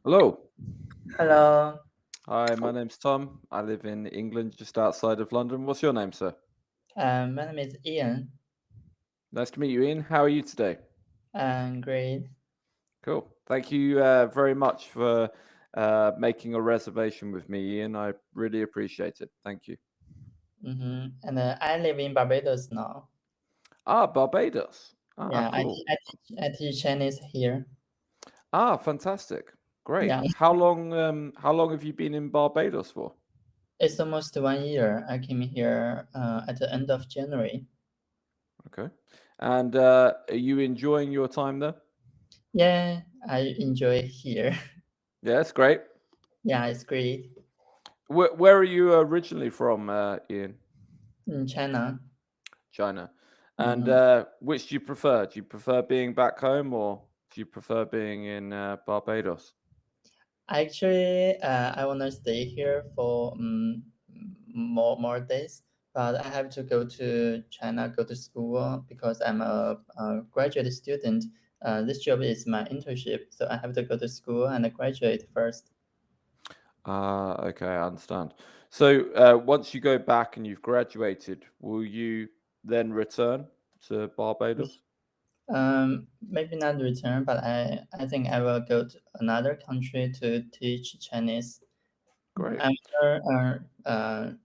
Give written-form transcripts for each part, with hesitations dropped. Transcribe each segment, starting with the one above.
Hello. Hello, Hi, my name's Tom. I live in England, just outside of London. What's your name, sir? my name is Ian. Nice to meet you, Ian. How are you today? I'm great. Cool. Thank you very much for making a reservation with me, Ian. I really appreciate it. Thank you. And I live in Barbados now. Ah, Barbados. Ah, Yeah, cool. I teach Chinese here. Ah, fantastic. Great. Yeah, How long have you been in Barbados for? it's almost 1 year. I came here at the end of January. Okay. And are you enjoying your time there? Yeah, I enjoy here. Yeah, it's great. Yeah, it's great Where are you originally from, Ian? in China. China. And hmm which do you prefer? Do you prefer being back home or do you prefer being in Barbados? Actually, I wanna stay here for more days, but I have to go to China, go to school because I'm a graduate student. This job is my internship, so I have to go to school and graduate first. Ah, okay, I understand. So once you go back and you've graduated, will you then return to Barbados? Maybe not return, but I think I will go to another country to teach Chinese. Great. I'm sure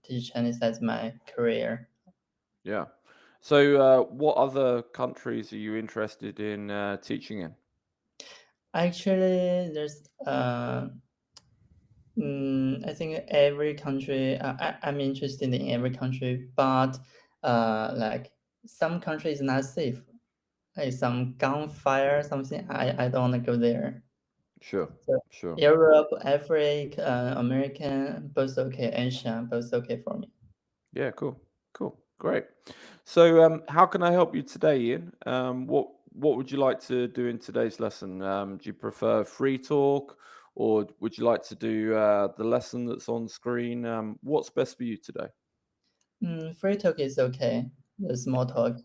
teach Chinese as my career. Yeah. So what other countries are you interested in teaching in? Actually, there's I think every country. I'm interested in every country, but like some country is not safe. Like some gunfire, something. I don't want to go there. Sure, So sure. Europe, Africa, American, both okay. Asia, both okay for me. Yeah, cool, cool, great. So, how can I help you today, Ian? What would you like to do in today's lesson? Do you prefer free talk, or would you like to do the lesson that's on screen? What's best for you today? Free talk is okay. The small talk.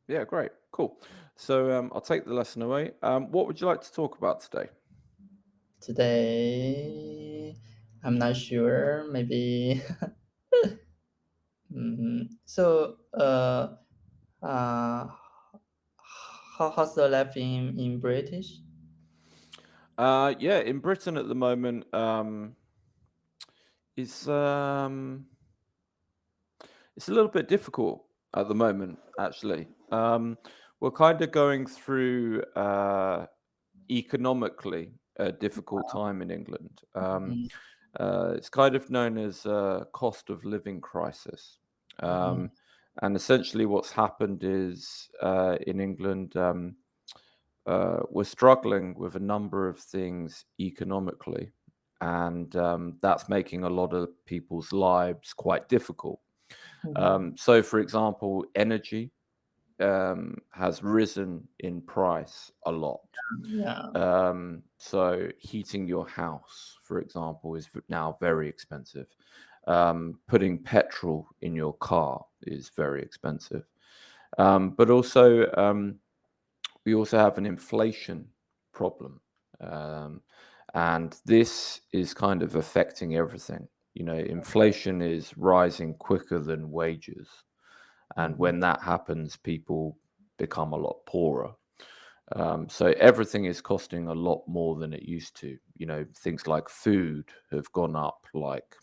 Yeah, great, cool. So, I'll take the lesson away. What would you like to talk about today? Today, I'm not sure. Maybe. So, uh, how's the life in British? Yeah, in Britain at the moment, it's um, it's a little bit difficult at the moment, actually. We're kind of going through economically a difficult time in England. Mm, It's kind of known as a cost of living crisis. mhm, Um, and essentially, what's happened is in England, we're struggling with a number of things economically, and that's making a lot of people's lives quite difficult. mhm. So, for example, energy has risen in price a lot. Yeah. So, heating your house, for example, is now very expensive. Putting petrol in your car is very expensive. But also, we also have an inflation problem. Um, and this is kind of affecting everything. You know, inflation is rising quicker than wages. And Mhm, when that happens, people become a lot poorer. So everything is costing a lot more than it used to. You know, things like food have gone up like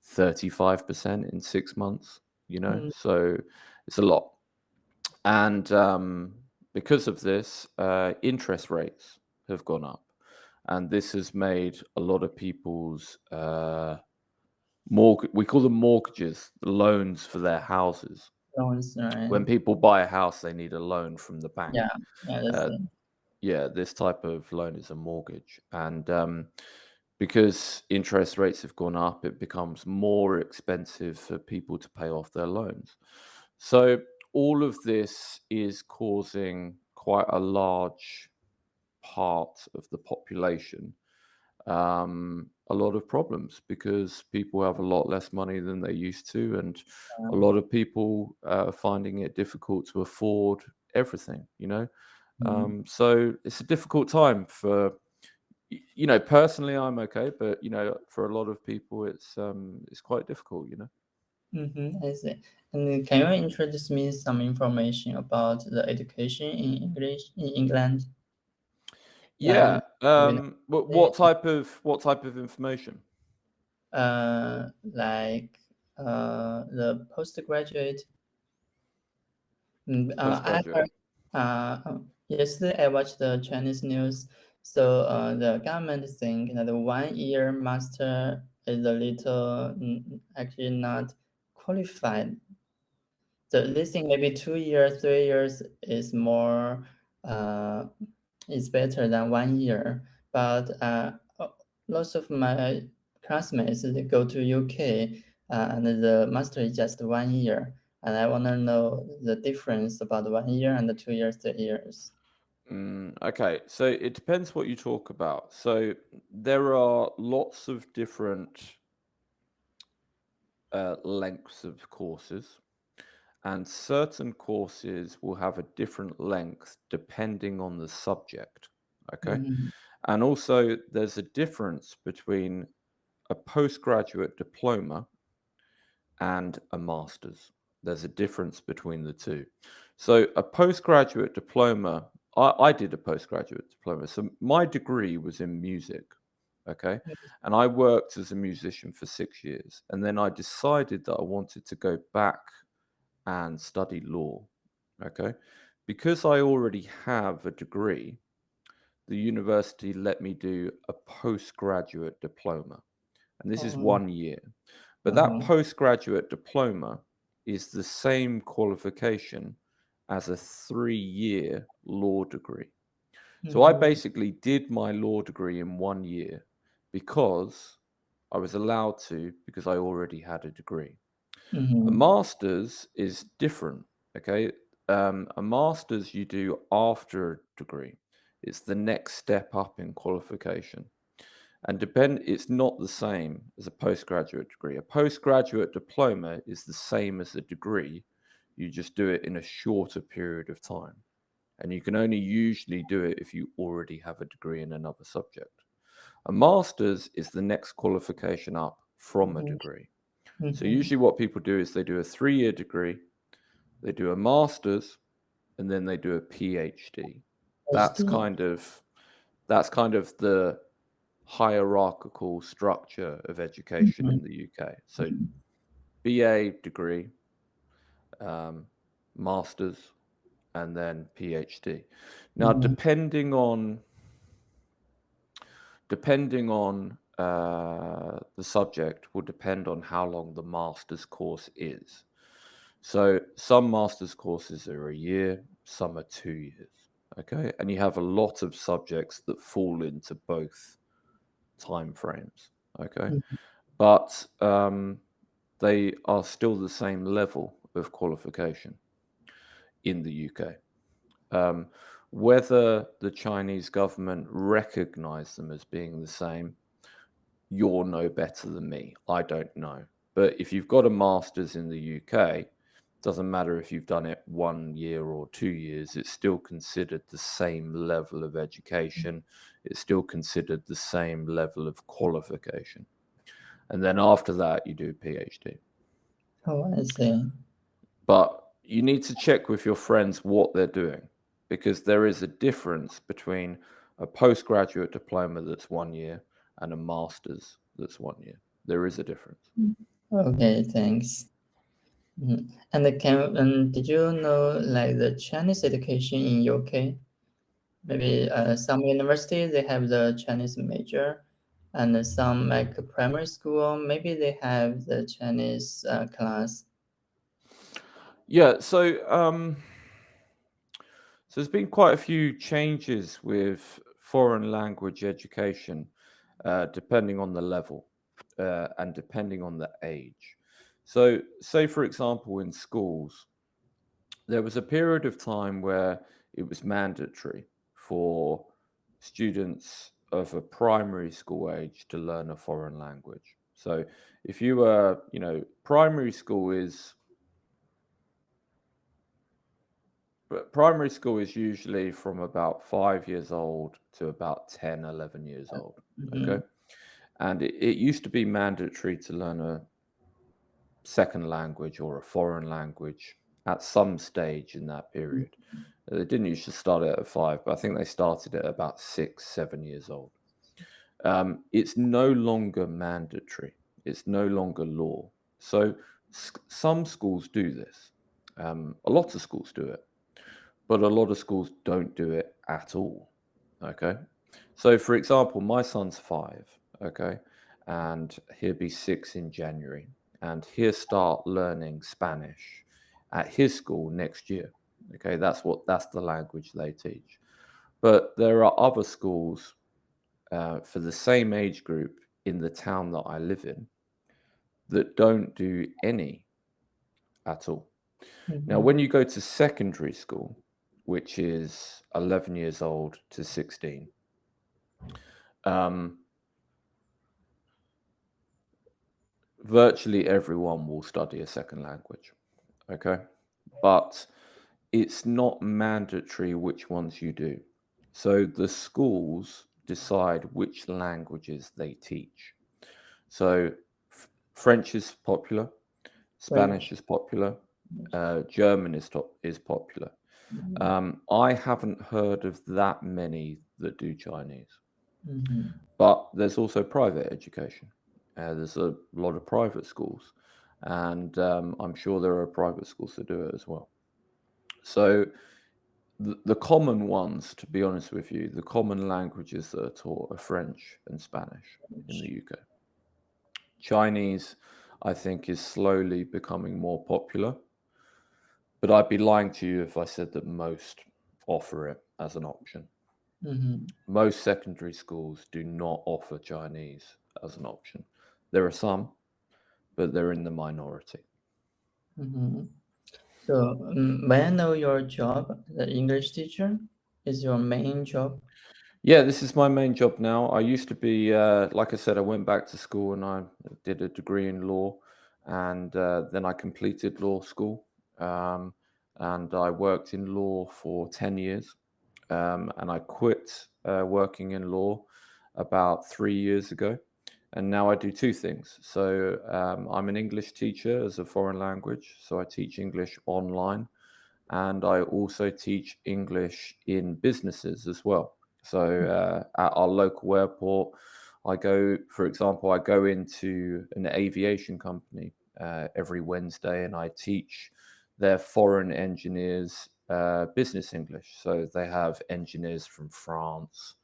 35% in 6 months, you know, mm, so it's a lot. And because of this, interest rates have gone up. And this has made a lot of people's we call them mortgages, the loans for their houses. sounds right. When people buy a house, they need a loan from the bank. Yeah, yeah, that's Uh, it. yeah, this type of loan is a mortgage. And because interest rates have gone up, it becomes more expensive for people to pay off their loans. So all of this is causing quite a large part of the population a lot of problems because people have a lot less money than they used to, and a lot of people are finding it difficult to afford everything, you know. Mm, So it's a difficult time for Personally, I'm okay, but for a lot of people, it's quite difficult. I see. And can you introduce me some information about the education in English in England? Yeah. Like, What type of information? like the postgraduate. I Postgraduate. heard yesterday I watched the Chinese news. So the government think that the 1 year master is a little actually not qualified. So they think maybe 2 years, 3 years is more is better than 1 year. But lots of my classmates they go to UK and the master is just 1 year. And I want to know the difference about 1 year and the 2 years, 3 years. Okay, so it depends what you talk about. So there are lots of different lengths of courses, and certain courses will have a different length depending on the subject. Okay, Mhm. and also there's a difference between a postgraduate diploma and a master's. There's a difference between the two. So a postgraduate diploma, I did a postgraduate diploma. So my degree was in music. Okay. And I worked as a musician for 6 years. And then I decided that I wanted to go back and study law. Okay. Because I already have a degree, the university let me do a postgraduate diploma. And this is 1 year. But that postgraduate diploma is the same qualification as a 3-year law degree. So I basically did my law degree in 1 year because I was allowed to, because I already had a degree. A master's is different. Okay. A master's you do after a degree. It's the next step up in qualification. And it's not the same as a postgraduate degree. A postgraduate diploma is the same as a degree. You just do it in a shorter period of time. And you can only usually do it if you already have a degree in another subject. A master's is the next qualification up from a degree. So usually what people do is they do a 3-year degree, they do a master's, and then they do a PhD. That's kind of the hierarchical structure of education in the UK. So BA degree, master's, and then PhD. Now, depending on the subject will depend on how long the master's course is. So some master's courses are a year, some are 2 years. Okay, and you have a lot of subjects that fall into both time frames. Okay, but they are still the same level of qualification in the UK. Whether the Chinese government recognize them as being the same, you're no better than me. I don't know. But if you've got a master's in the UK, doesn't matter if you've done it 1 year or 2 years, it's still considered the same level of education. It's still considered the same level of qualification. And then after that, you do a PhD. Oh, I see. But you need to check with your friends what they're doing, because there is a difference between a postgraduate diploma that's 1 year and a master's that's 1 year. There is a difference. Okay, thanks. And did you know like the Chinese education in UK? Maybe some universities they have the Chinese major, and some like primary school maybe they have the Chinese class. Yeah, so there's been quite a few changes with foreign language education, depending on the level and depending on the age. So, say for example, in schools, there was a period of time where it was mandatory for students of a primary school age to learn a foreign language. So, if you were, primary school is primary school is usually from about 5 years old to about 10, 11 years old. Okay. And it used to be mandatory to learn a second language or a foreign language at some stage in that period. They didn't usually start it at 5, but I think they started it at about 6, 7 years old. It's no longer mandatory. It's no longer law. So some schools do this. A lot of schools do it, but a lot of schools don't do it at all. Okay. So, for example, my son's 5. Okay. And he'll be 6 in January. And he'll start learning Spanish at his school next year. Okay. That's the language they teach. But there are other schools for the same age group in the town that I live in that don't do any at all. Now, when you go to secondary school, which is 11 years old to 16, virtually everyone will study a second language. Okay. But it's not mandatory which ones you do. So the schools decide which languages they teach. So French is popular, Spanish is popular, German is popular. I haven't heard of that many that do Chinese. But there's also private education. There's a lot of private schools, and I'm sure there are private schools that do it as well. So the common ones, to be honest with you, the common languages that are taught are French and Spanish in the UK. Chinese, I think, is slowly becoming more popular, but I'd be lying to you if I said that most offer it as an option. Most secondary schools do not offer Chinese as an option. There are some, but they're in the minority. So, may I know your job, the English teacher? Is your main job? Yeah, this is my main job now. I used to be, like I said, I went back to school and I did a degree in law, and then I completed law school, and I worked in law for 10 years, and I quit working in law about 3 years ago. And now I do 2 things. So I'm an English teacher as a foreign language. So I teach English online, and I also teach English in businesses as well. So at our local airport, for example, I go into an aviation company every Wednesday, and I teach their foreign engineers business English. So they have engineers from France,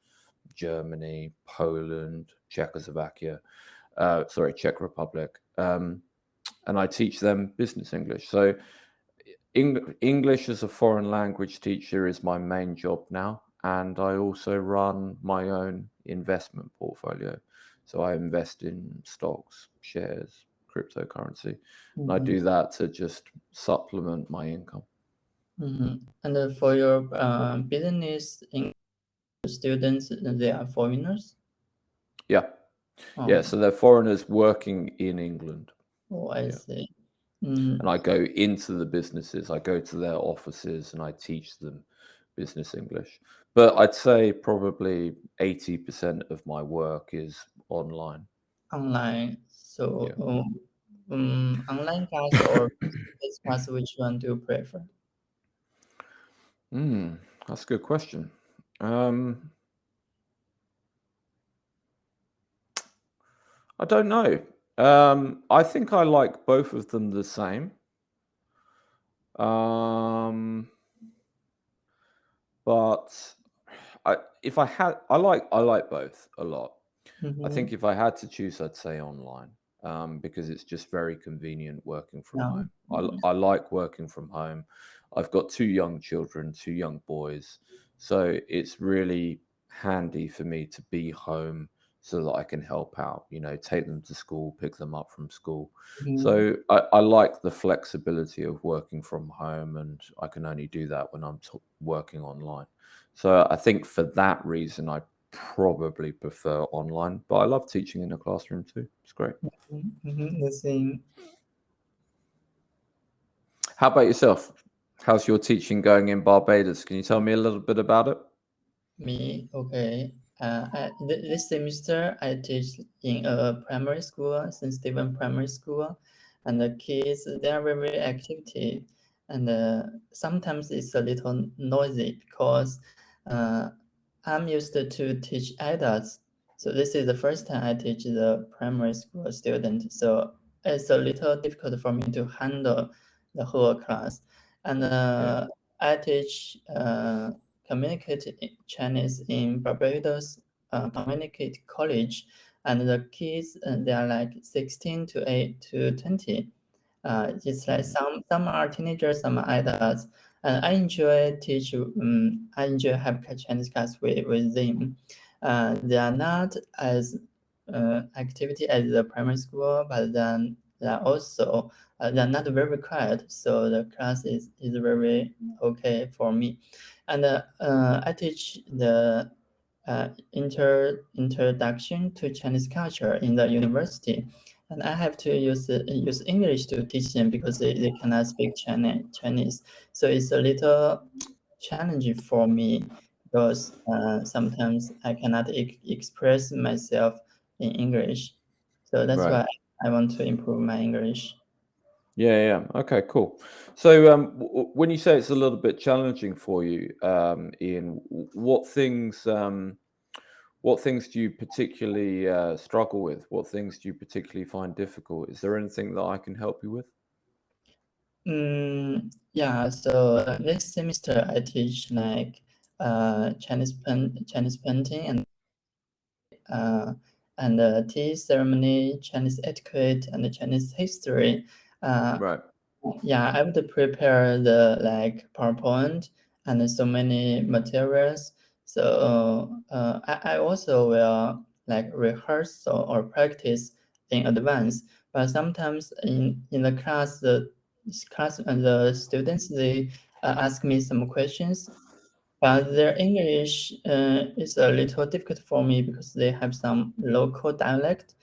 Germany, Poland, Czech Republic, and I teach them business English. So English as a foreign language teacher is my main job now, and I also run my own investment portfolio. So I invest in stocks, shares, cryptocurrency, and I do that to just supplement my income. And for your business students, they are foreigners? Yeah. Yeah, so they're foreigners working in England. Oh, I see. And I go into the businesses, I go to their offices, and I teach them business English. But I'd say probably 80% of my work is online. Online. So, online class or face class, which one do you prefer? That's a good question. I don't know. I think I like both of them the same. But I like both a lot. I think if I had to choose, I'd say online, because it's just very convenient working from home. I like working from home. I've got 2 young children, 2 young boys, so it's really handy for me to be home so that I can help out, take them to school, pick them up from school. So I like the flexibility of working from home, and I can only do that when I'm working online. So I think for that reason, I probably prefer online, but I love teaching in a classroom too. It's great. The same. How about yourself? How's your teaching going in Barbados? Can you tell me a little bit about it? Me, okay. This semester I teach in a primary school, St. Stephen Primary School, and the kids they are very active, and sometimes it's a little noisy because uh, I'm used to teach adults, so this is the first time I teach the primary school student, so it's a little difficult for me to handle the whole class, and Yeah. I teach communicate Chinese in Barbados Communicate College, and the kids they are like 16 to 8 to 20. It's like Mm. some are teenagers, some are adults, and I enjoy teach. I enjoy have Chinese class with them. They are not as activity as the primary school, but then they are also they are not very quiet, so the class is very okay for me. And I teach the introduction to Chinese culture in the university, and I have to use English to teach them because they cannot speak Chinese. So it's a little challenging for me because sometimes I cannot express myself in English. So that's Right. why I want to improve my English. Yeah, yeah. Okay, cool. So, when you say it's a little bit challenging for you, Ian, what things do you particularly struggle with? What things do you particularly find difficult? Is there anything that I can help you with? Yeah, so this semester I teach like Chinese painting uh, and tea ceremony, Chinese etiquette, and Chinese history. Uh, Right. yeah, I would prepare the like PowerPoint and so many materials. So I also will like rehearse or practice in advance. But sometimes in the class and the students they ask me some questions, but their English is a little difficult for me because they have some local dialect.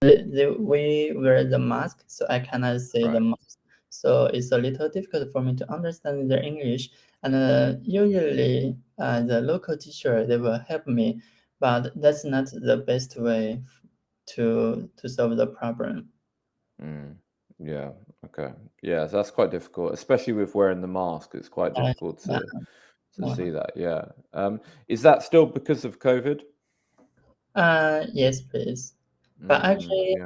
We wear the mask, so I cannot say the Right. mask. So it's a little difficult for me to understand their English. And usually, the local teacher they will help me, but that's not the best way to solve the problem. Mm. Yeah. Okay. Yeah, so that's quite difficult, especially with wearing the mask. It's quite Uh, difficult yeah, to uh, see that. Yeah. Is that still because of COVID? yes, please. But actually,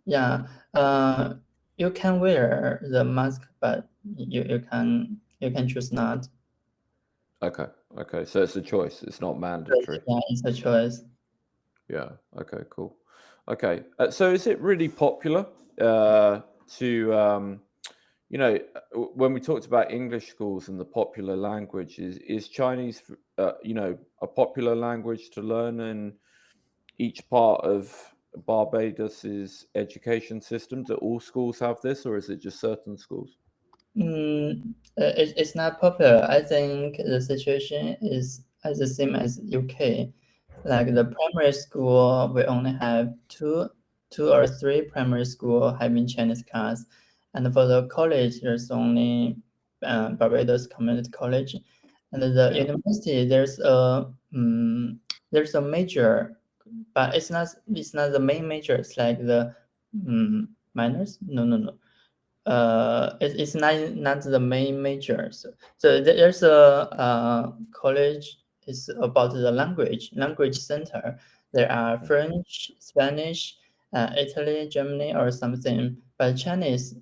Yeah. yeah, you can wear the mask, but you can choose not. Okay. Okay. So it's a choice. It's not But mandatory. yeah, it's a choice. Yeah. Okay. Cool. Okay. So is it really popular to when we talked about English schools and the popular language, is Chinese a popular language to learn in each part of Barbados's education system? Do all schools have this, or is it just certain schools? It's not popular. I think the situation is as the same as UK. Like the primary school, we only have two or three primary school having Chinese class, and for the college, there's only Barbados Community College, and the Yeah. university there's a major, but it's not the main major. It's like the minors. No. It's not the main major. So there's a college is about the language center. There are Mm. French, Spanish, Italy, Germany, or something. But Chinese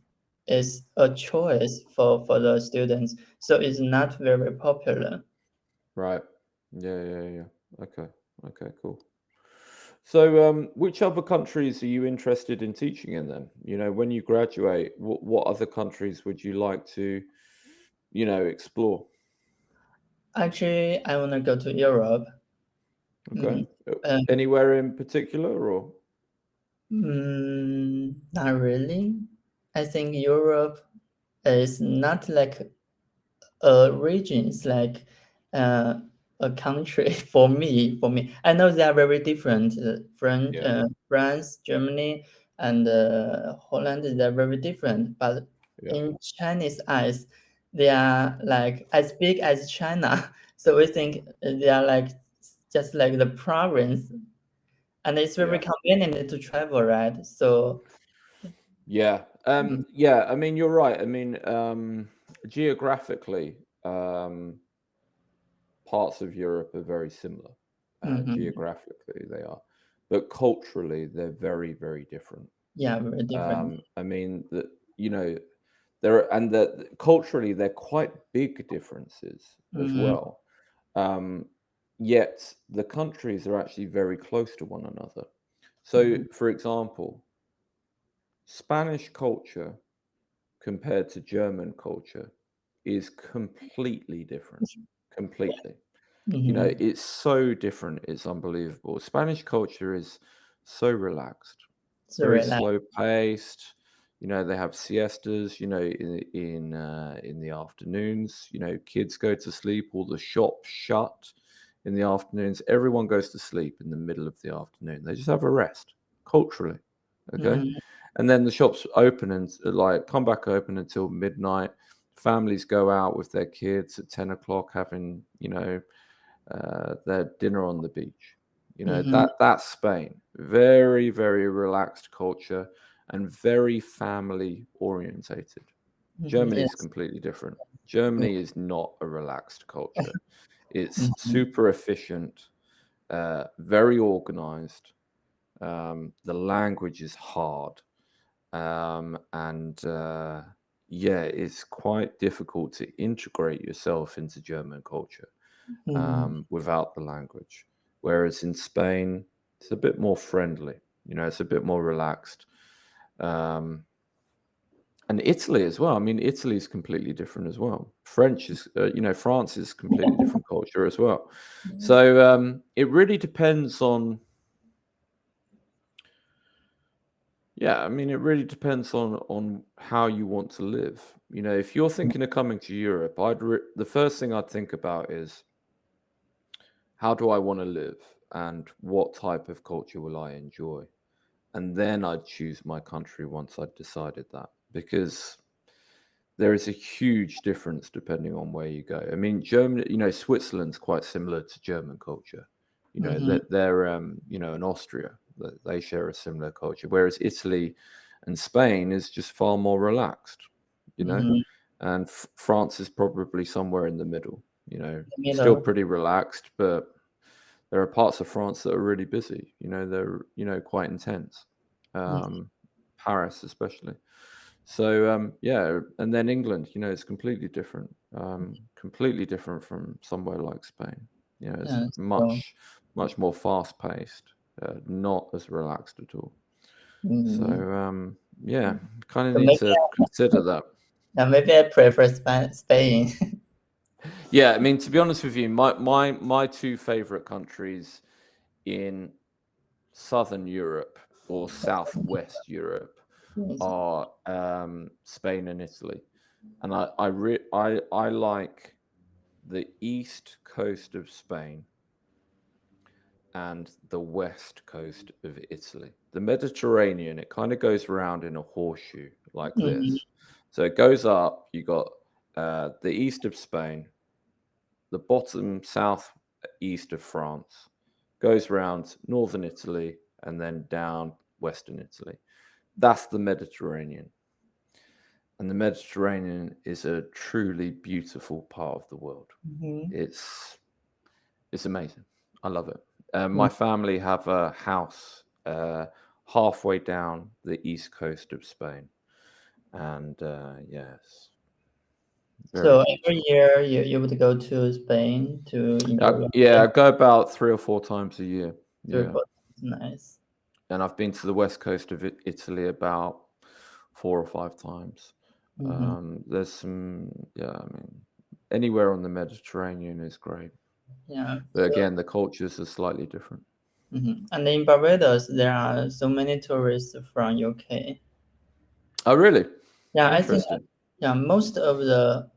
is a choice for the students, so it's not very popular. Right. Yeah. Okay. Okay. Cool. So, which other countries are you interested in teaching in then? When you graduate, what other countries would you like to, explore? Actually, I wanna go to Europe. Okay. Mm, uh, Anywhere in particular, or? not really. I think Europe is not like a region, it's like uh, a country for me. I know they are very different. Yeah. France, Germany, and Holland, they are very different. But Yeah. in Chinese eyes, they are like as big as China. So we think they are like just like the province, and it's very Yeah. convenient to travel, right? So Yeah. Yeah, I mean, you're right. I mean, geographically, parts of Europe are very similar. mhm. Geographically, they are, but culturally, they're very, very different. Yeah, very different. I mean, you know, there and that culturally, they're quite big differences as Mhm, well. Um, Yet the countries are actually very close to one another. So, mhm, for example, Spanish culture compared to German culture is completely different. Completely. mhm. It's so different. It's unbelievable. Spanish culture is so relaxed, So very relax. slow paced. They have siestas. In the afternoons. Kids go to sleep. All the shops shut in the afternoons. Everyone goes to sleep in the middle of the afternoon. They just have a rest culturally. Okay, Mhm, and then the shops open and like come back open until midnight. Families go out with their kids at 10 o'clock, having their dinner on the beach. mhm, That's Spain. Very, very relaxed culture and very family orientated. mhm. Germany is Yes. completely different. Germany is not a relaxed culture. It's Mhm, super efficient, very organized. The language is hard, and yeah, it's quite difficult to integrate yourself into German culture mhm. without the language. Whereas in Spain, it's a bit more friendly. It's a bit more relaxed. Um, and Italy as well. I mean, Italy is completely different as well. France is completely different culture as well. So it really depends on. Yeah, I mean, it really depends on how you want to live. If you're thinking of coming to Europe, the first thing I'd think about is how do I want to live and what type of culture will I enjoy? And then I'd choose my country once I'd decided that, because there is a huge difference depending on where you go. I mean, Germany, Switzerland's quite similar to German culture. Mhm, That they're, and Austria, they share a similar culture. Whereas Italy and Spain is just far more relaxed, you know, mhm. and France is probably somewhere in the middle, The still middle. pretty relaxed, but there are parts of France that are really busy. They're quite intense. Mhm, Um, Paris, especially. So yeah, and then England, it's completely different from somewhere like Spain. It's yeah. So, much, much more fast paced, not as relaxed at all. So mhm. yeah, kind of So need to consider that. maybe I prefer Spain. Yeah, I mean, to be honest with you, my two favorite countries in Southern Europe or Southwest Europe Yes. are Spain and Italy, and I like the east coast of Spain and the west coast of Italy. The Mediterranean, it kind of goes around in a horseshoe like Mhm, this. So it goes up. You got the east of Spain, the bottom south east of France, goes around northern Italy, and then down western Italy. That's the Mediterranean. And the Mediterranean is a truly beautiful part of the world. mhm, It's it's amazing. I love it. mhm. My family have a house halfway down the east coast of Spain, and yes, very So every beautiful. year you would go to Spain to enjoy your Yeah, holiday. I go about 3 or 4 times a year. Three, Yeah, 4 times. Nice. and I've been to the west coast of Italy about 4 or 5 times. Mhm. There's some, yeah, I mean, anywhere on the Mediterranean is great, Yeah. but So, again, the cultures are slightly different. mhm. And in Barbados, there are so many tourists from UK. Oh, really? Yeah, I think Interesting. yeah, most of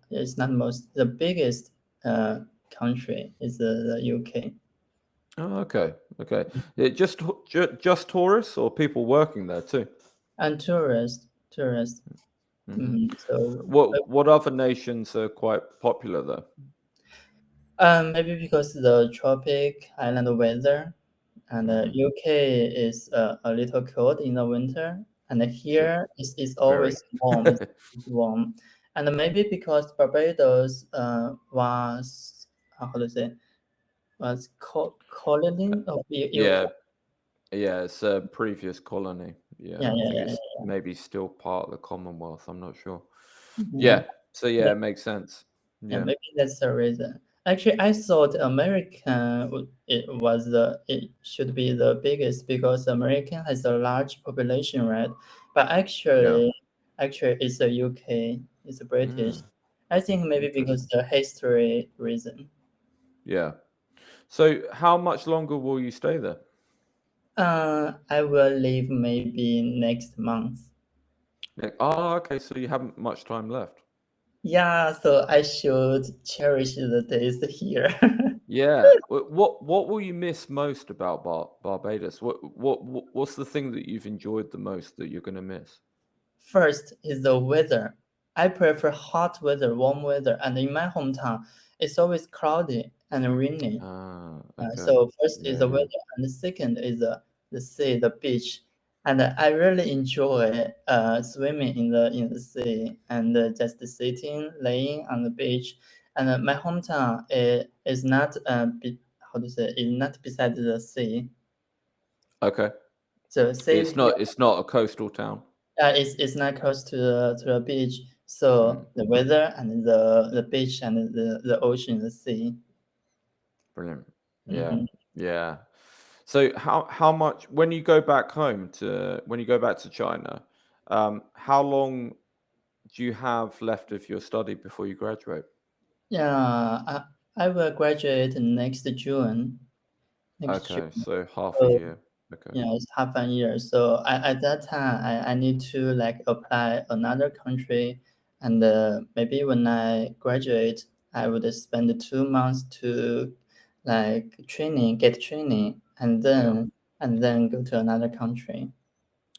it's not most, the biggest country is the UK. Oh, okay, okay. Just tourists or people working there too? And tourists. Mhm. So What other nations are quite popular though? maybe because the tropic island weather, and UK is a little cold in the winter, and Sure. here is Very. always warm. It's warm, and maybe because Barbados was how to say was colony of UK. Yeah, yeah, it's a previous colony. Yeah, Yeah, I yeah, think yeah, it's maybe still part of the Commonwealth. I'm not sure. yeah. Yeah, so yeah, it makes sense. Yeah, Yeah, maybe that's the reason. Actually, I thought American it should be the biggest because American has a large population, right? But yeah. actually, it's the UK, it's British. Mm, I think maybe because interesting. the history reason. Yeah. So how much longer will you stay there? I will leave maybe next month. Okay, so you haven't much time left. Yeah, so I should cherish the days here. Yeah. What will you miss most about Barbados? What's the thing that you've enjoyed the most that you're gonna miss? First is the weather. I prefer hot weather, warm weather, and in my hometown, it's always cloudy and rainy. Ah, okay. So first is Yeah, the yeah. weather, and the second is the sea, the beach. And I really enjoy swimming in the sea and just sitting, laying on the beach. And my hometown is not how to say is not beside the sea. Okay. So sea view It's not a coastal town. it's not close to the beach, so Mm, the weather and the beach and the ocean, the sea. brilliant. Yeah. Mhm. Yeah. So how much when you go back when you go back to China, how long do you have left of your study before you graduate? Yeah, I will graduate next June. Next Okay, June. so half a So year. Okay. yeah, it's half a year. So at that time, I need to like apply another country, and maybe when I graduate, I would spend 2 months to like get training, Yeah. and then go to another country.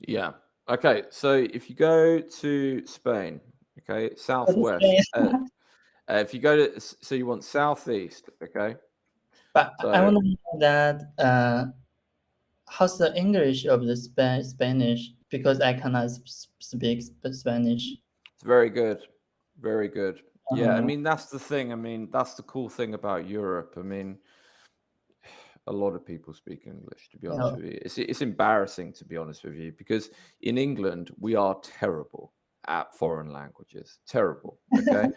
Yeah. Okay, so if you go to Spain, okay, What is southwest, Spain? if you go to so you want southeast, okay? But I So want to know that how's the English of the Spanish because I cannot speak Spanish. it's very good. Very good. Yeah, I Uh-huh. mean that's the thing. I mean, that's the cool thing about Europe. I mean, a lot of people speak English, to be honest Yeah. with you. It's embarrassing, to be honest with you, because in England we are terrible at foreign languages. Terrible. Okay,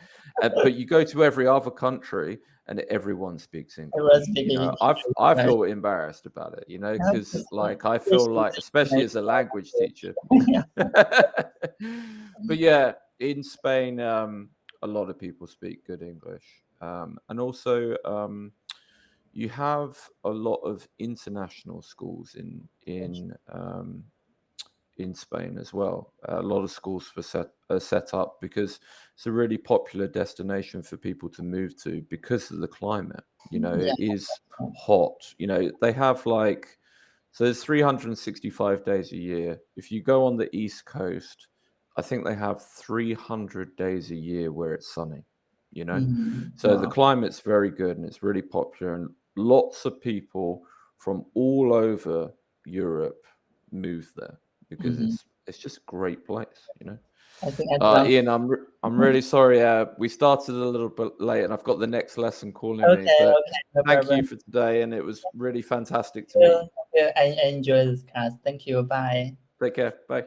but you go to every other country and everyone speaks I was English. You speaking know, English, I right? feel embarrassed about it. You know, Yeah, because that's fine. like I English feel like, is especially my as a language teacher, you yeah. know. But yeah, in Spain, a lot of people speak good English, and also. You have a lot of international schools in Spain as well. A lot of schools are set up because it's a really popular destination for people to move to because of the climate. You know, Yeah. it is hot. You know, they have like so there's 365 days a year. If you go on the East Coast, I think they have 300 days a year where it's sunny, you know? So the Wow. climate's very good and it's really popular and lots of people from all over Europe move there because Mhm. it's just a great place, you know? I think I belong. Ian, I'm really sorry. We started a little bit late, and I've got the next lesson calling me. Okay, But okay, no thank you problem. for today, and it was really fantastic to meet you. Thank you. I enjoy this class. Thank you. Bye. Take care. Bye.